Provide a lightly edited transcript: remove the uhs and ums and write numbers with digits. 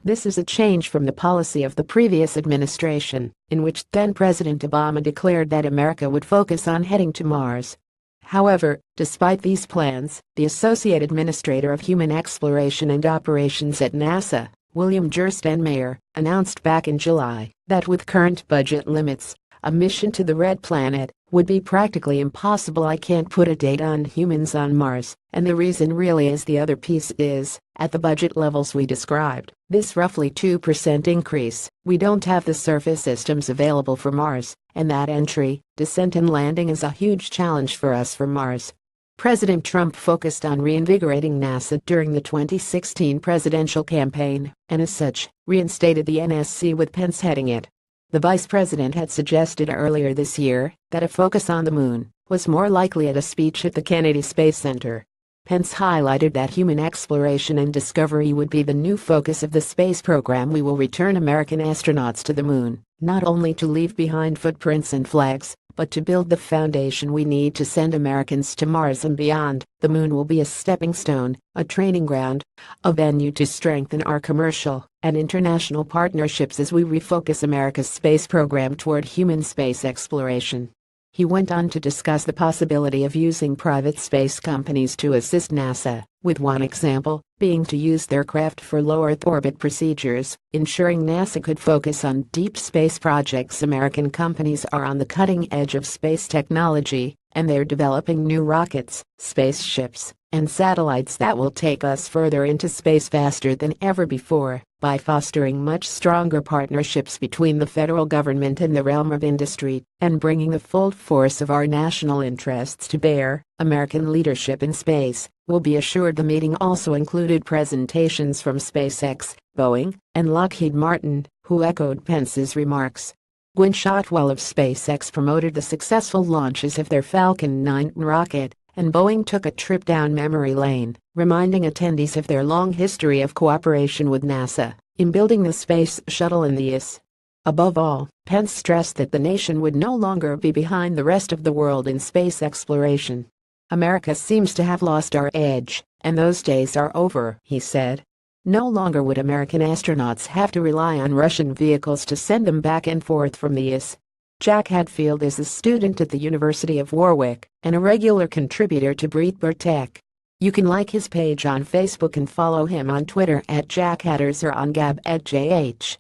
This is a change from the policy of the previous administration, in which then-President Obama declared that America would focus on heading to Mars. However, despite these plans, the Associate Administrator of Human Exploration and Operations at NASA, William Gerstenmaier, announced back in July that with current budget limits, a mission to the Red Planet would be practically impossible. I can't put a date on humans on Mars, and the reason really is the other piece is, at the budget levels we described, this roughly 2% increase, we don't have the surface systems available for Mars, and that entry, descent and landing is a huge challenge for us for Mars. President Trump focused on reinvigorating NASA during the 2016 presidential campaign, and as such, reinstated the NSC with Pence heading it. The vice president had suggested earlier this year that a focus on the moon was more likely at a speech at the Kennedy Space Center. Pence highlighted that human exploration and discovery would be the new focus of the space program. We will return American astronauts to the moon, not only to leave behind footprints and flags, but to build the foundation we need to send Americans to Mars and beyond. The moon will be a stepping stone, a training ground, a venue to strengthen our commercial and international partnerships as we refocus America's space program toward human space exploration. He went on to discuss the possibility of using private space companies to assist NASA, with one example being to use their craft for low Earth orbit procedures, ensuring NASA could focus on deep space projects. American companies are on the cutting edge of space technology, and they're developing new rockets, spaceships, and satellites that will take us further into space faster than ever before. By fostering much stronger partnerships between the federal government and the realm of industry, and bringing the full force of our national interests to bear, American leadership in space will be assured. The meeting also included presentations from SpaceX, Boeing, and Lockheed Martin, who echoed Pence's remarks. Gwynne Shotwell of SpaceX promoted the successful launches of their Falcon 9 rocket, and Boeing took a trip down memory lane, reminding attendees of their long history of cooperation with NASA in building the space shuttle and the IS. Above all, Pence stressed that the nation would no longer be behind the rest of the world in space exploration. America seems to have lost our edge, and those days are over, he said. No longer would American astronauts have to rely on Russian vehicles to send them back and forth from the IS. Jack Hadfield is a student at the University of Warwick and a regular contributor to Breitbart Tech. You can like his page on Facebook and follow him on Twitter @JackHatters or on Gab @JH.